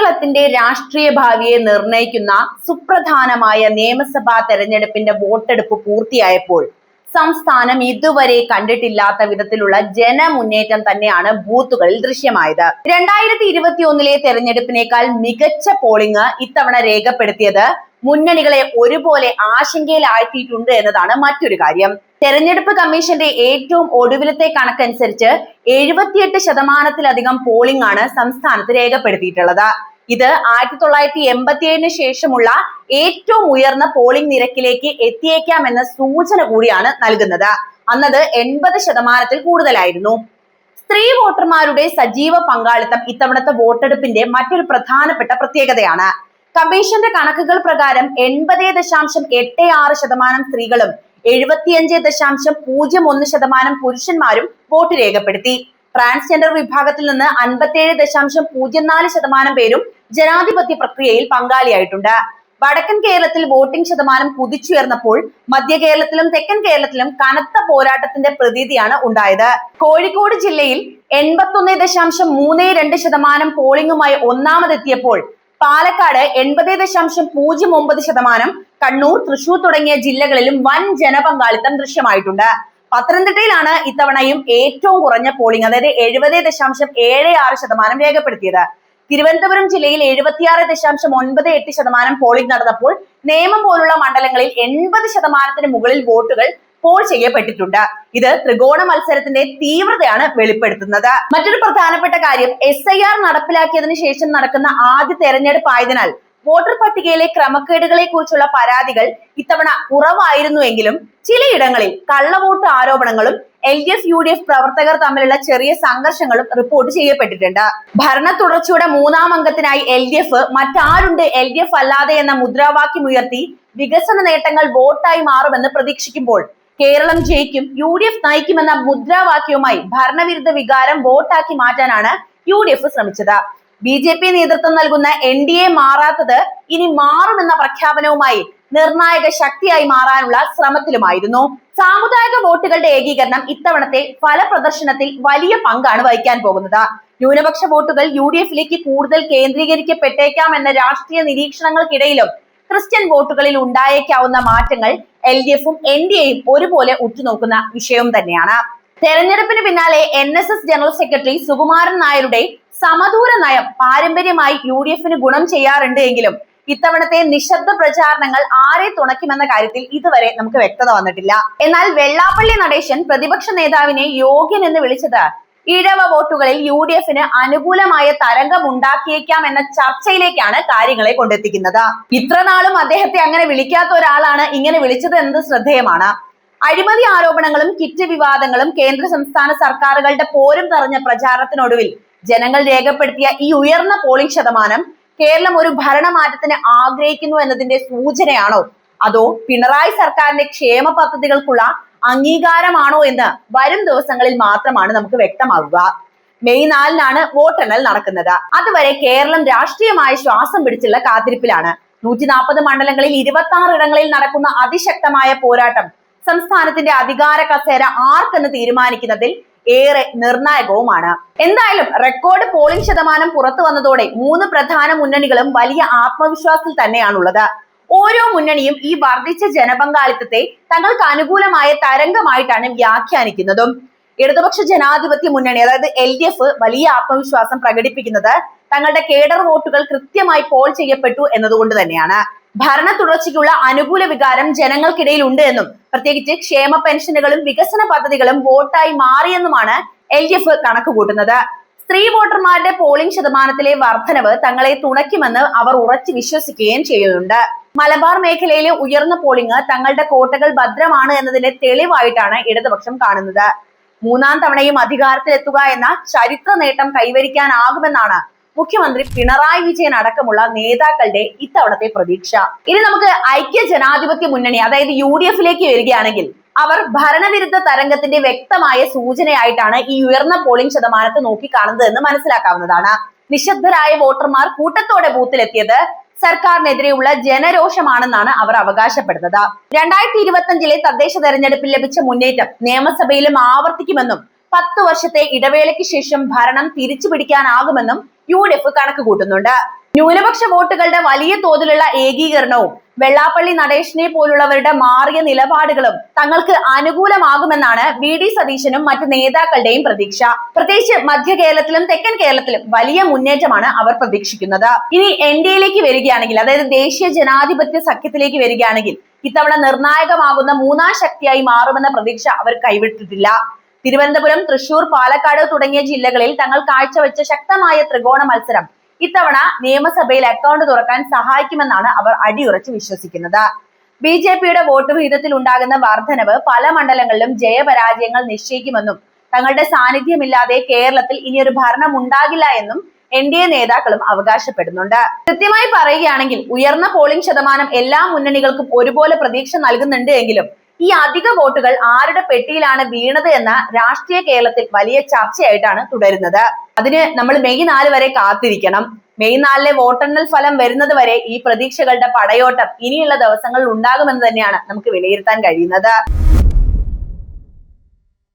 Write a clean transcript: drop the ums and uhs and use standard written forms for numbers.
കേരളത്തിന്റെ രാഷ്ട്രീയ ഭാവിയെ നിർണയിക്കുന്ന സുപ്രധാനമായ നിയമസഭാ തെരഞ്ഞെടുപ്പിന്റെ വോട്ടെടുപ്പ് പൂർത്തിയായപ്പോൾ സംസ്ഥാനം ഇതുവരെ കണ്ടിട്ടില്ലാത്ത വിധത്തിലുള്ള ജനമുന്നേറ്റം തന്നെയാണ് ബൂത്തുകളിൽ ദൃശ്യമായത്. 2021 തെരഞ്ഞെടുപ്പിനേക്കാൾ മികച്ച പോളിംഗ് ഇത്തവണ രേഖപ്പെടുത്തിയത് മുന്നണികളെ ഒരുപോലെ ആശങ്കയിലാഴ്ത്തിയിട്ടുണ്ട് എന്നതാണ് മറ്റൊരു കാര്യം. തെരഞ്ഞെടുപ്പ് കമ്മീഷന്റെ ഏറ്റവും ഒടുവിലത്തെ കണക്കനുസരിച്ച് 78% പോളിംഗ് ആണ് സംസ്ഥാനത്ത് രേഖപ്പെടുത്തിയിട്ടുള്ളത്. ഇത് 1987 ശേഷമുള്ള ഏറ്റവും ഉയർന്ന പോളിംഗ് നിരക്കിലേക്ക് എത്തിയേക്കാമെന്ന സൂചന കൂടിയാണ് നൽകുന്നത്. അന്നത് 80% കൂടുതലായിരുന്നു. സ്ത്രീ വോട്ടർമാരുടെ സജീവ പങ്കാളിത്തം ഇത്തവണത്തെ വോട്ടെടുപ്പിന്റെ മറ്റൊരു പ്രധാനപ്പെട്ട പ്രത്യേകതയാണ്. കമ്മീഷന്റെ കണക്കുകൾ പ്രകാരം 80.86% സ്ത്രീകളും 75.01% പുരുഷന്മാരും വോട്ട് രേഖപ്പെടുത്തി. ട്രാൻസ്ജെൻഡർ വിഭാഗത്തിൽ നിന്ന് 57.04% പേരും ജനാധിപത്യ പ്രക്രിയയിൽ പങ്കാളിയായിട്ടുണ്ട്. വടക്കൻ കേരളത്തിൽ വോട്ടിംഗ് ശതമാനം കുതിച്ചുയർന്നപ്പോൾ മധ്യ കേരളത്തിലും തെക്കൻ കേരളത്തിലും കനത്ത പോരാട്ടത്തിന്റെ പ്രതീതിയാണ് ഉണ്ടായത്. കോഴിക്കോട് ജില്ലയിൽ 81.32% പോളിംഗുമായി ഒന്നാമതെത്തിയപ്പോൾ പാലക്കാട് 80.09%, കണ്ണൂർ, തൃശൂർ തുടങ്ങിയ ജില്ലകളിലും വൻ ജനപങ്കാളിത്തം ദൃശ്യമായിട്ടുണ്ട്. പത്തനംതിട്ടയിലാണ് ഇത്തവണയും ഏറ്റവും കുറഞ്ഞ പോളിംഗ്, അതായത് 70.76% രേഖപ്പെടുത്തിയത്. തിരുവനന്തപുരം ജില്ലയിൽ 76.98% പോളിംഗ് നടന്നപ്പോൾ നേമം പോലുള്ള മണ്ഡലങ്ങളിൽ 80% മുകളിൽ വോട്ടുകൾ പോൾ ചെയ്യപ്പെട്ടിട്ടുണ്ട്. ഇത് ത്രികോണ മത്സരത്തിന്റെ തീവ്രതയാണ് വെളിപ്പെടുത്തുന്നത്. മറ്റൊരു പ്രധാനപ്പെട്ട കാര്യം, SIR നടപ്പിലാക്കിയതിനു ശേഷം നടക്കുന്ന ആദ്യ തെരഞ്ഞെടുപ്പ് ആയതിനാൽ വോട്ടർ പട്ടികയിലെ ക്രമക്കേടുകളെ കുറിച്ചുള്ള പരാതികൾ ഇത്തവണ കുറവായിരുന്നുവെങ്കിലും ചിലയിടങ്ങളിൽ കള്ളവോട്ട് ആരോപണങ്ങളും LDF UDF പ്രവർത്തകർ തമ്മിലുള്ള ചെറിയ സംഘർഷങ്ങളും റിപ്പോർട്ട് ചെയ്യപ്പെട്ടിട്ടുണ്ട്. ഭരണ തുടർച്ചയുടെ മൂന്നാം അംഗത്തിനായി LDF മറ്റാരുണ്ട് LDF അല്ലാതെ എന്ന മുദ്രാവാക്യം ഉയർത്തി വികസന നേട്ടങ്ങൾ വോട്ടായി മാറുമെന്ന് പ്രതീക്ഷിക്കുമ്പോൾ കേരളം ജയിക്കും, UDF നയിക്കുമെന്ന മുദ്രാവാക്യവുമായി ഭരണവിരുദ്ധ വികാരം വോട്ടാക്കി മാറ്റാനാണ് UDF ശ്രമിച്ചത്. BJP നേതൃത്വം നൽകുന്ന NDA മാറാത്തത് ഇനി മാറുമെന്ന പ്രഖ്യാപനവുമായി നിർണായക ശക്തിയായി മാറാനുള്ള ശ്രമത്തിലുമായിരുന്നു. സാമുദായിക വോട്ടുകളുടെ ഏകീകരണം ഇത്തവണത്തെ ഫലപ്രദർശനത്തിൽ വലിയ പങ്കാണ് വഹിക്കാൻ പോകുന്നത്. ന്യൂനപക്ഷ വോട്ടുകൾ UDFിലേക്ക് കൂടുതൽ കേന്ദ്രീകരിക്കപ്പെട്ടേക്കാം എന്ന രാഷ്ട്രീയ നിരീക്ഷണങ്ങൾക്കിടയിലും ക്രിസ്ത്യൻ വോട്ടുകളിൽ ഉണ്ടായേക്കാവുന്ന മാറ്റങ്ങൾ LDFും NDAയും ഒരുപോലെ ഉറ്റുനോക്കുന്ന വിഷയം തന്നെയാണ്. തെരഞ്ഞെടുപ്പിന് പിന്നാലെ NSS ജനറൽ സെക്രട്ടറി സുകുമാരൻ നായരുടെ സമദൂര നയം പാരമ്പര്യമായി UDFന് ഗുണം ചെയ്യാറുണ്ട് എങ്കിലും ഇത്തവണത്തെ നിശബ്ദ പ്രചാരണങ്ങൾ ആരെ തുണയ്ക്കുമെന്ന കാര്യത്തിൽ ഇതുവരെ നമുക്ക് വ്യക്തത വന്നിട്ടില്ല. എന്നാൽ വെള്ളാപ്പള്ളി നടേശൻ പ്രതിപക്ഷ നേതാവിനെ യോഗ്യൻ എന്ന് വിളിച്ചത് ഈഴവ വോട്ടുകളിൽ UDFന് അനുകൂലമായ തരംഗം ഉണ്ടാക്കിയേക്കാം എന്ന ചർച്ചയിലേക്കാണ് കാര്യങ്ങളെ കൊണ്ടെത്തിക്കുന്നത്. ഇത്രനാളും അദ്ദേഹത്തെ അങ്ങനെ വിളിക്കാത്ത ഒരാളാണ് ഇങ്ങനെ വിളിച്ചത് എന്നത് ശ്രദ്ധേയമാണ്. അഴിമതി ആരോപണങ്ങളും കിറ്റ് വിവാദങ്ങളും കേന്ദ്ര സംസ്ഥാന സർക്കാരുകളുടെ പോരും നിറഞ്ഞ പ്രചാരണത്തിനൊടുവിൽ ജനങ്ങൾ രേഖപ്പെടുത്തിയ ഈ ഉയർന്ന പോളിംഗ് ശതമാനം കേരളം ഒരു ഭരണമാറ്റത്തിന് ആഗ്രഹിക്കുന്നു എന്നതിന്റെ സൂചനയാണോ, അതോ പിണറായി സർക്കാരിന്റെ ക്ഷേമ പദ്ധതികൾക്കുള്ള അംഗീകാരമാണോ എന്ന് വരും ദിവസങ്ങളിൽ മാത്രമാണ് നമുക്ക് വ്യക്തമാകുക. മെയ് 4 വോട്ടെണ്ണൽ നടക്കുന്നത്. അതുവരെ കേരളം രാഷ്ട്രീയമായ ശ്വാസം പിടിച്ചുള്ള കാത്തിരിപ്പിലാണ്. 140 മണ്ഡലങ്ങളിൽ 26 ഇടങ്ങളിൽ നടക്കുന്ന അതിശക്തമായ പോരാട്ടം സംസ്ഥാനത്തിന്റെ അധികാര കസേര ആർക്കെന്ന് തീരുമാനിക്കുന്നതിൽ ഏറെ നിർണായകവുമാണ്. എന്തായാലും റെക്കോർഡ് പോളിംഗ് ശതമാനം പുറത്തു വന്നതോടെ 3 പ്രധാന മുന്നണികളും വലിയ ആത്മവിശ്വാസത്തിൽ തന്നെയാണുള്ളത്. ഓരോ മുന്നണിയും ഈ വർദ്ധിച്ച ജനപങ്കാളിത്തത്തെ തങ്ങൾക്ക് അനുകൂലമായ തരംഗമായിട്ടാണ് വ്യാഖ്യാനിക്കുന്നതും. ഇടതുപക്ഷ ജനാധിപത്യ മുന്നണി അതായത് LDF വലിയ ആത്മവിശ്വാസം പ്രകടിപ്പിക്കുന്നത് തങ്ങളുടെ കേഡർ വോട്ടുകൾ കൃത്യമായി പോൾ ചെയ്യപ്പെട്ടു എന്നതുകൊണ്ട് തന്നെയാണ്. ഭരണ തുടർച്ചയ്ക്കുള്ള അനുകൂല വികാരം ജനങ്ങൾക്കിടയിൽ ഉണ്ട് എന്നും പ്രത്യേകിച്ച് ക്ഷേമ പെൻഷനുകളും വികസന പദ്ധതികളും വോട്ടായി മാറിയെന്നുമാണ് LDF കണക്ക് കൂട്ടുന്നത്. സ്ത്രീ വോട്ടർമാരുടെ പോളിംഗ് ശതമാനത്തിലെ വർധനവ് തങ്ങളെ തുണയ്ക്കുമെന്ന് അവർ ഉറച്ചു വിശ്വസിക്കുകയും ചെയ്യുന്നുണ്ട്. മലബാർ മേഖലയിലെ ഉയർന്ന പോളിംഗ് തങ്ങളുടെ കോട്ടകൾ ഭദ്രമാണ് എന്നതിന്റെ തെളിവായിട്ടാണ് ഇടതുപക്ഷം കാണുന്നത്. 3ാം തവണയും അധികാരത്തിലെത്തുക എന്ന ചരിത്ര നേട്ടം കൈവരിക്കാനാകുമെന്നാണ് മുഖ്യമന്ത്രി പിണറായി വിജയൻ അടക്കമുള്ള നേതാക്കളുടെ ഇത്തവണത്തെ പ്രതീക്ഷ. ഇനി നമുക്ക് ഐക്യ ജനാധിപത്യ മുന്നണി അതായത് UDFിലേക്ക് വരികയാണെങ്കിൽ അവർ ഭരണവിരുദ്ധ തരംഗത്തിന്റെ വ്യക്തമായ സൂചനയായിട്ടാണ് ഈ ഉയർന്ന പോളിംഗ് ശതമാനത്തെ നോക്കിക്കാണുന്നത് എന്ന് മനസ്സിലാക്കാവുന്നതാണ്. നിശബ്ദരായ വോട്ടർമാർ കൂട്ടത്തോടെ ബൂത്തിലെത്തിയത് സർക്കാരിനെതിരെയുള്ള ജനരോഷമാണെന്നാണ് അവർ അവകാശപ്പെടുന്നത്. 2025 തദ്ദേശ തെരഞ്ഞെടുപ്പിൽ ലഭിച്ച മുന്നേറ്റം നിയമസഭയിലും ആവർത്തിക്കുമെന്നും 10 വർഷത്തെ ഇടവേളയ്ക്ക് ശേഷം ഭരണം തിരിച്ചു പിടിക്കാനാകുമെന്നും UDF കണക്ക് കൂട്ടുന്നുണ്ട്. ന്യൂനപക്ഷ വോട്ടുകളുടെ വലിയ തോതിലുള്ള ഏകീകരണവും വെള്ളാപ്പള്ളി നടേശനെ പോലുള്ളവരുടെ മാറിയ നിലപാടുകളും തങ്ങൾക്ക് അനുകൂലമാകുമെന്നാണ് VD സതീശനും മറ്റ് നേതാക്കളുടെയും പ്രതീക്ഷ. പ്രത്യേകിച്ച് മധ്യ കേരളത്തിലും തെക്കൻ കേരളത്തിലും വലിയ മുന്നേറ്റമാണ് അവർ പ്രതീക്ഷിക്കുന്നത്. ഇനി NDAയിലേക്ക് വരികയാണെങ്കിൽ, അതായത് ദേശീയ ജനാധിപത്യ സഖ്യത്തിലേക്ക് വരികയാണെങ്കിൽ ഇത്തവണ നിർണായകമാകുന്ന മൂന്നാം ശക്തിയായി മാറുമെന്ന പ്രതീക്ഷ അവർ കൈവിട്ടിട്ടില്ല. തിരുവനന്തപുരം, തൃശൂർ, പാലക്കാട് തുടങ്ങിയ ജില്ലകളിൽ തങ്ങൾ കാഴ്ചവെച്ച ശക്തമായ ത്രികോണ മത്സരം ഇത്തവണ നിയമസഭയിൽ അക്കൗണ്ട് തുറക്കാൻ സഹായിക്കുമെന്നാണ് അവർ അടിയുറച്ച് വിശ്വസിക്കുന്നത്. BJPയുടെ വോട്ട് വിഹിതത്തിൽ ഉണ്ടാകുന്ന വർധനവ് പല മണ്ഡലങ്ങളിലും ജയപരാജയങ്ങൾ നിശ്ചയിക്കുമെന്നും തങ്ങളുടെ സാന്നിധ്യമില്ലാതെ കേരളത്തിൽ ഇനിയൊരു ഭരണം ഉണ്ടാകില്ല എന്നും NDA നേതാക്കളും അവകാശപ്പെടുന്നുണ്ട്. കൃത്യമായി പറയുകയാണെങ്കിൽ ഉയർന്ന പോളിംഗ് ശതമാനം എല്ലാ മുന്നണികൾക്കും ഒരുപോലെ പ്രതീക്ഷ നൽകുന്നുണ്ട് എങ്കിലും ഈ അധിക വോട്ടുകൾ ആരുടെ പെട്ടിയിലാണ് വീണത് എന്ന രാഷ്ട്രീയ കേരളത്തിൽ വലിയ ചർച്ചയായിട്ടാണ് തുടരുന്നത്. അതിന് നമ്മൾ മെയ് 4 വരെ കാത്തിരിക്കണം. മെയ് 4 വോട്ടെണ്ണൽ ഫലം വരുന്നത് വരെ ഈ പ്രതീക്ഷകളുടെ പടയോട്ടം ഇനിയുള്ള ദിവസങ്ങളിൽ ഉണ്ടാകുമെന്ന് തന്നെയാണ് നമുക്ക് വിലയിരുത്താൻ കഴിയുന്നത്.